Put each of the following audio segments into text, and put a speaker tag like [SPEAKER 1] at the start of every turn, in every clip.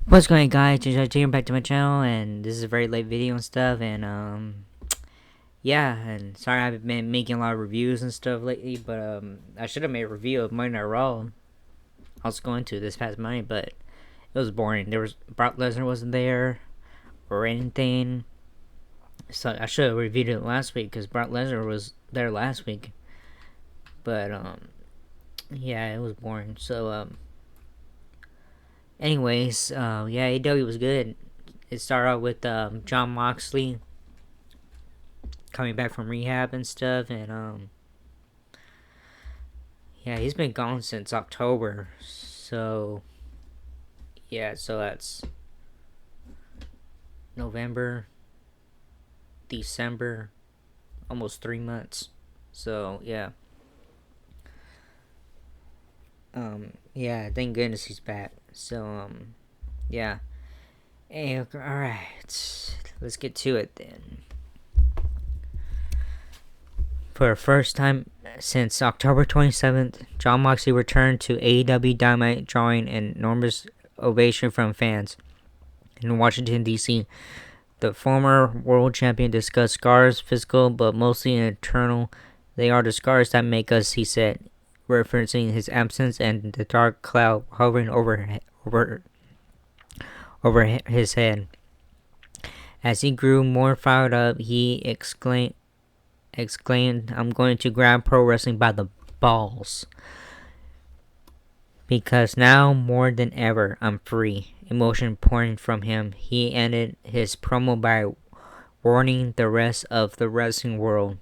[SPEAKER 1] What's going on, guys? Just taking back to my channel, and this is a very late video and stuff, and yeah, and sorry I've been making a lot of reviews and stuff lately, but I should have made a review of Monday Night Raw. I was going to this past Monday, but it was boring. Brock Lesnar wasn't there or anything, so I should have reviewed it last week because Brock Lesnar was there last week, but yeah, it was boring. So anyways, yeah, AEW was good. It started out with Jon Moxley coming back from rehab and stuff, and yeah, he's been gone since October. So yeah, so that's November, December, almost 3 months. So yeah, yeah, thank goodness he's back. So yeah. Hey, all right, let's get to it then. For the first time since October 27th, Jon Moxley returned to AEW Dynamite, drawing an enormous ovation from fans. In Washington, D.C., the former world champion discussed scars, physical but mostly internal. They are the scars that make us, he said, referencing his absence and the dark cloud hovering over his head. As he grew more fired up, he exclaimed, I'm going to grab pro wrestling by the balls. Because now, more than ever, I'm free. Emotion pouring from him. He ended his promo by warning the rest of the wrestling world.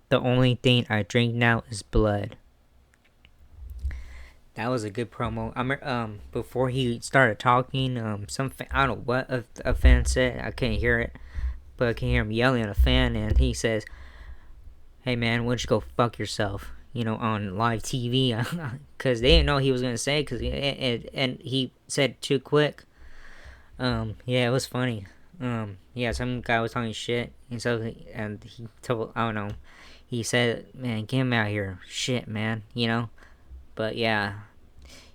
[SPEAKER 1] The only thing I drink now is blood. That was a good promo. Before he started talking, I don't know what a fan said. I couldn't hear it, but I can hear him yelling at a fan, and he says, "Hey man, why don't you go fuck yourself?" On live TV, because they didn't know he was gonna say, and he said too quick. Yeah, it was funny. Yeah, some guy was talking shit, and he told, I don't know, he said, "Man, get him out here, shit, man," But yeah,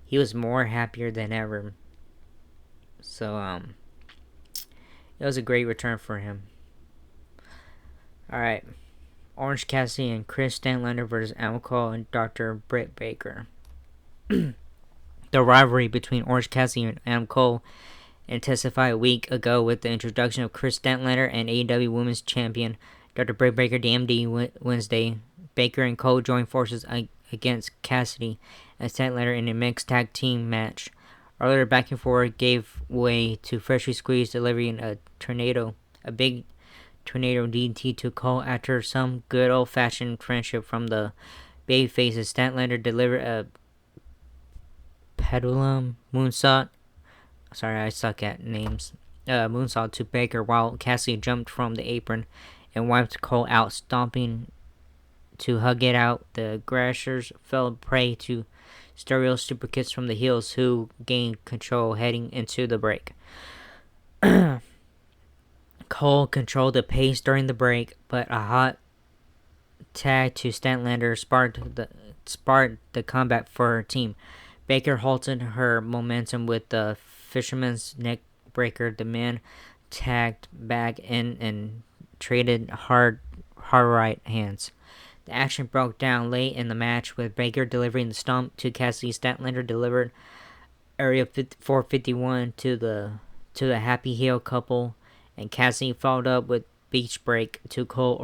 [SPEAKER 1] he was more happier than ever. So it was a great return for him. All right. Orange Cassidy and Chris Stanlander versus Adam Cole and Dr. Britt Baker. The rivalry between Orange Cassidy and Adam Cole intensified a week ago with the introduction of Chris Stanlander and AEW Women's Champion Dr. Britt Baker DMD Wednesday. Baker and Cole joined forces against Cassidy and Stanlander in a mixed tag team match. Earlier, back and forth gave way to freshly squeezed, delivering a big tornado DDT to Cole after some good old-fashioned friendship from the babyfaces. Statlander delivered a pendulum moonsault. Sorry, I suck at names. Moonsault to Baker while Cassie jumped from the apron and wiped Cole out, stomping to hug it out. The Grashers fell prey to stereo super kicks from the heels, who gained control heading into the break. Cole controlled the pace during the break, but a hot tag to Statlander sparked the comeback for her team. Baker halted her momentum with the Fisherman's Neck Breaker. The man tagged back in and traded hard right hands. The action broke down late in the match with Baker delivering the stomp to Cassie. Statlander delivered Area 451 to the Happy Heel couple, and Cassie followed up with Beach Break to Cole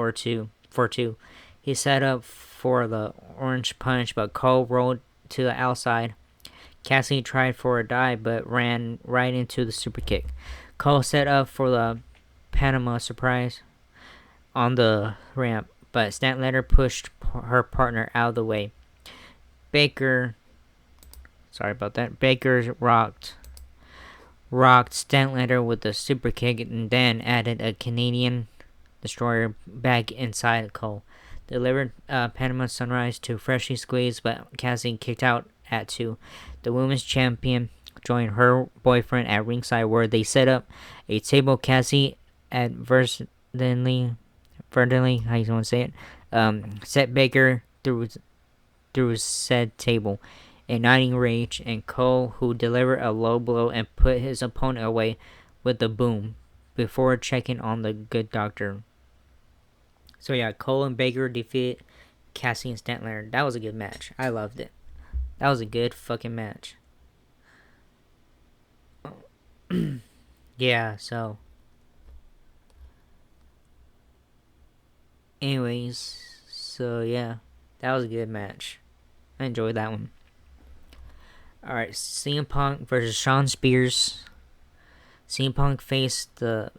[SPEAKER 1] for two. He set up for the Orange Punch, but Cole rolled to the outside. Cassie tried for a dive, but ran right into the super kick. Cole set up for the Panama Surprise on the ramp, but Statlander pushed her partner out of the way. Baker rocked Statlander with a super kick and then added a Canadian Destroyer back inside Cole. Delivered Panama Sunrise to freshly squeezed, but Cassie kicked out at 2. The women's champion joined her boyfriend at ringside, where they set up a table. Cassie advertently, how you want to say it, set Baker through said table. igniting rage, and Cole, who delivered a low blow and put his opponent away with the boom before checking on the good doctor. So yeah, Cole and Baker defeated Cassi and Statlander. That was a good match. I loved it. That was a good fucking match. Yeah, so anyways, so yeah, that was a good match. I enjoyed that one. Alright, CM Punk versus Shawn Spears. CM Punk faced the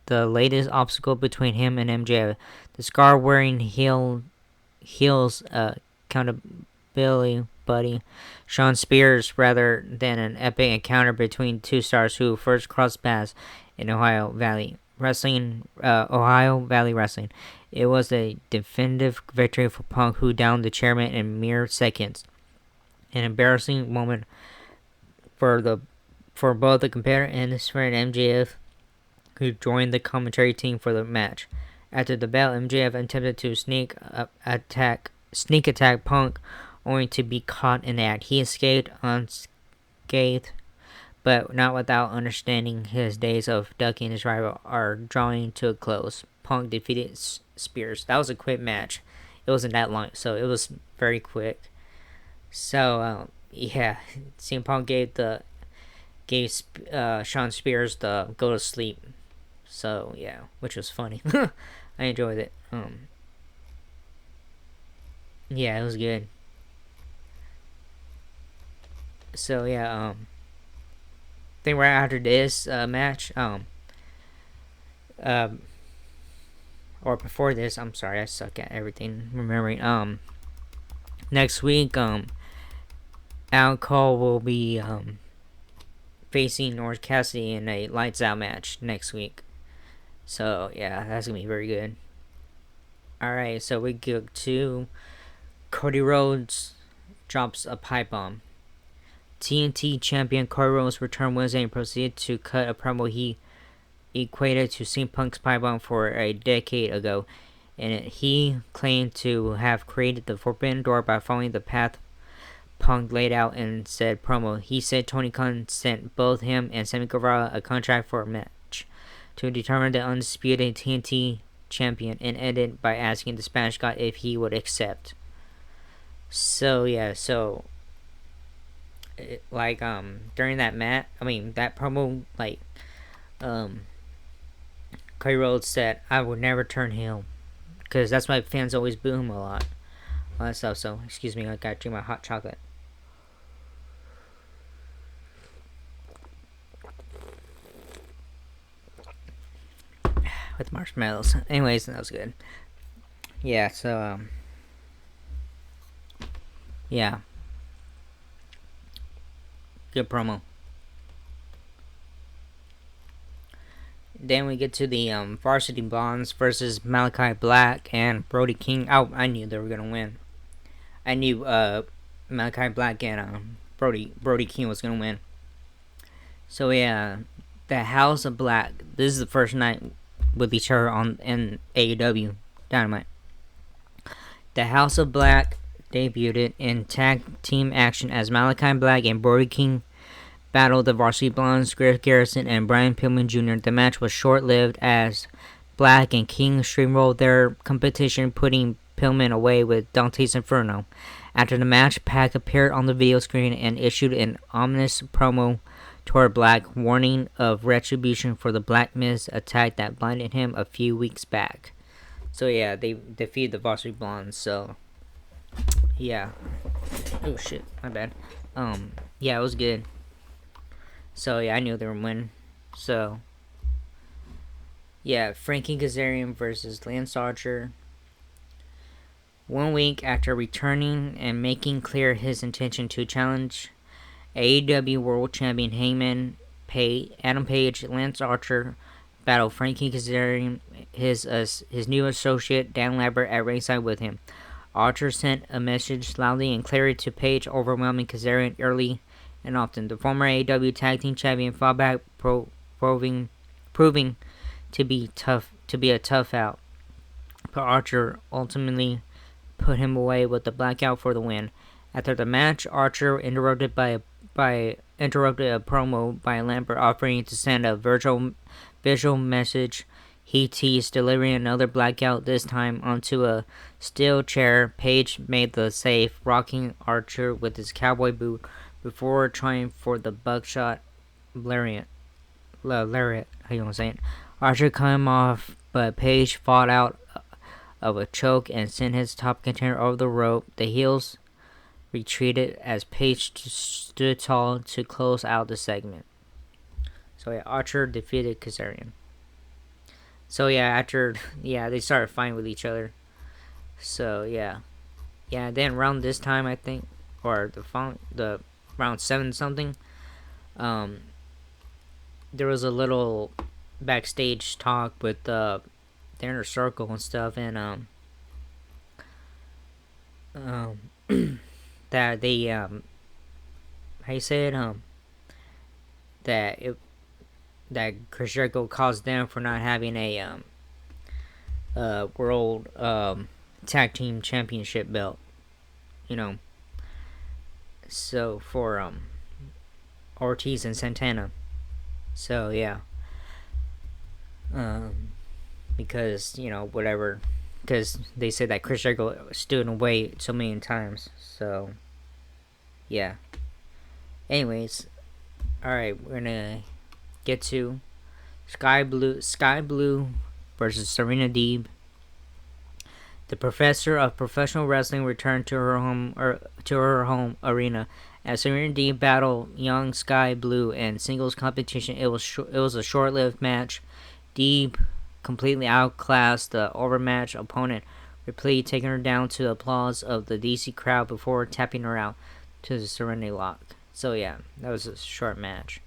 [SPEAKER 1] latest obstacle between him and MJF. The scar-wearing heels accountability buddy Shawn Spears, rather than an epic encounter between two stars who first crossed paths in Ohio Valley Wrestling. It was a definitive victory for Punk, who downed the chairman in mere seconds. An embarrassing moment for both the competitor and his friend MJF, who joined the commentary team for the match. After the bell, MJF attempted to sneak attack Punk, only to be caught in the act. He escaped unscathed, but not without understanding his days of ducking his rival are drawing to a close. Punk defeated Spears. That was a quick match. It wasn't that long, so it was very quick. So yeah, CM Punk gave Shawn Spears the go to sleep. So yeah, which was funny. I enjoyed it. Yeah, it was good. So yeah, I think right after this match, or before this, I'm sorry, I suck at everything remembering. Next week, Al Cole will be facing Orange Cassidy in a lights out match next week. So yeah, that's gonna be very good. Alright, so we go to Cody Rhodes drops a pipe bomb. TNT champion Cody Rhodes returned Wednesday and proceeded to cut a promo he equated to CM Punk's pipe bomb for a decade ago. And he claimed to have created the forbidden door by following the path Punk laid out in said promo. He said Tony Khan sent both him and Sammy Guevara a contract for a match to determine the undisputed TNT champion, and ended by asking the Spanish guy if he would accept. So yeah, during that that promo, Cody Rhodes said, "I would never turn heel," because that's why fans always boo him a lot. All that stuff. So excuse me, I gotta drink my hot chocolate with marshmallows. Anyways, that was good. Yeah. So yeah, good promo. Then we get to the Varsity Blondes versus Malachi Black and Brody King. I knew they were gonna win. I knew Malachi Black and Brody King was gonna win. So yeah, the House of Black. This is the first night with each other in AEW Dynamite. The House of Black debuted in tag team action as Malachi Black and Brody King battled the Varsity Blondes, Griff Garrison, and Brian Pillman Jr. The match was short-lived as Black and King streamrolled their competition, putting Pillman away with Dante's Inferno. After the match, Pac appeared on the video screen and issued an ominous promo toward Black, warning of retribution for the Black Miz attack that blinded him a few weeks back. So yeah, they defeated the Varsity Blondes. So yeah, oh shit, my bad. Yeah, it was good. So yeah, I knew they were winning. So yeah, Frankie Kazarian versus Lance Archer. 1 week after returning and making clear his intention to challenge AEW World Champion Hangman Adam Page, Lance Archer battled Frankie Kazarian, his new associate Dan Lambert, at ringside with him. Archer sent a message loudly and clearly to Page, overwhelming Kazarian early and often. The former AEW Tag Team Champion fought back, proving to be a tough out. But Archer ultimately put him away with the blackout for the win. After the match, Archer interrupted a promo by Lambert offering to send a visual message. He teased delivering another blackout, this time onto a steel chair. Page made the save, rocking Archer with his cowboy boot before trying for the buckshot lariat. How you want to say it? Archer came off, but Page fought out of a choke and sent his top contender over the rope. The heels retreated as Page stood tall to close out the segment. So yeah, Archer defeated Kazarian. So yeah, after they started fighting with each other. So yeah, then around this time I think, or the round 7 something, there was a little backstage talk with the inner circle and stuff, and that they how you say it, that Chris Jericho caused them for not having a world tag team championship belt, so for Ortiz and Santana. So yeah, because whatever, because they said that Chris Jericho stood in the way so many times. So yeah. Anyways, all right, we're gonna get to Sky Blue versus Serena Deeb. The professor of professional wrestling returned to her home arena as Serena Deeb battled young Sky Blue in singles competition. It was a short-lived match. Deeb completely outclassed the overmatched opponent, repeatedly taking her down to the applause of the DC crowd before tapping her out to the Serenity Lock. So yeah, that was a short match.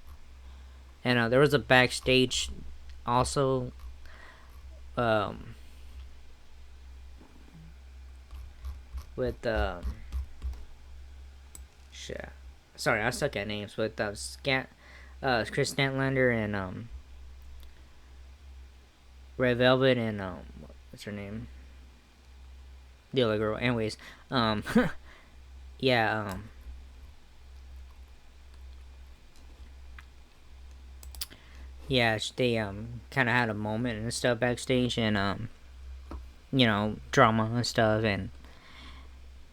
[SPEAKER 1] And there was a backstage also with shit. Sorry, I suck at names. With Chris Statlander and Red Velvet and what's her name? The other girl. Anyways, yeah, yeah, they kind of had a moment and stuff backstage, and drama and stuff, and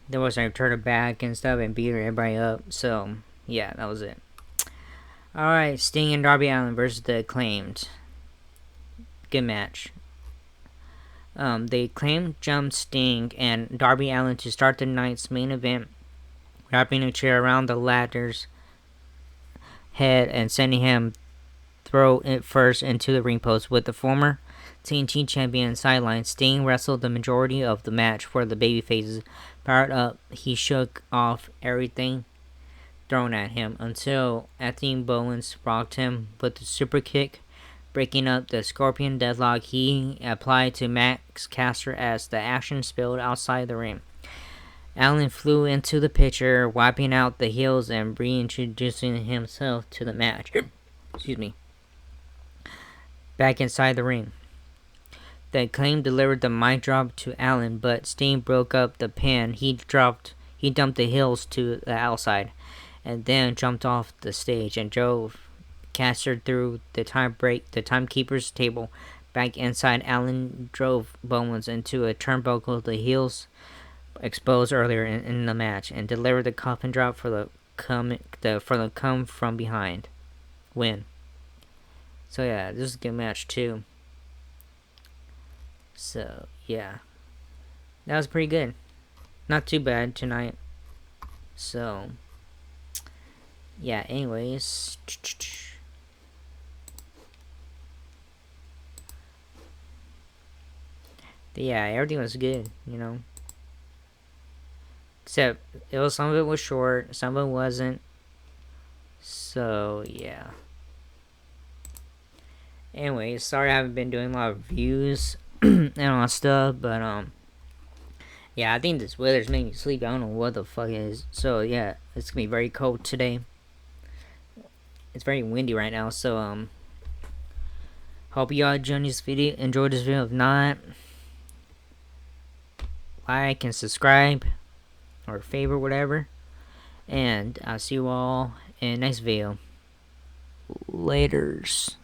[SPEAKER 1] there was like turn her back and stuff and beat everybody up. So yeah, that was it. All right, Sting and Darby Allin versus the Acclaimed. Good match. The Acclaimed jumped Sting and Darby Allin to start the night's main event, wrapping a chair around the latter's head and sending him throw it first into the ring post. With the former TNT champion sidelined, Sting wrestled the majority of the match for the babyfaces. Powered up, he shook off everything thrown at him until Anthony Bowens rocked him with the super kick, breaking up the Scorpion deadlock he applied to Max Caster as the action spilled outside the ring. Allin flew into the picture, wiping out the heels and reintroducing himself to the match. Excuse me. Back inside the ring, the Acclaim delivered the mic drop to Allin, but Sting broke up the pin. He dumped the heels to the outside, and then jumped off the stage and drove Caster through the timekeeper's table back inside. Allin drove Bowens into a turnbuckle, the heels exposed earlier in the match, and delivered the coffin drop for the come from behind win. So yeah, this is a good match too. So yeah, that was pretty good. Not too bad tonight. So yeah, anyways, yeah, everything was good, except some of it was short, some of it wasn't. So yeah. Anyways, sorry I haven't been doing a lot of reviews and all that stuff, but yeah, I think this weather's making me sleep. I don't know what the fuck it is. So yeah, it's gonna be very cold today. It's very windy right now, so hope you all enjoyed this video. If not, like and subscribe or favorite, whatever. And I'll see you all in the next video. Laters.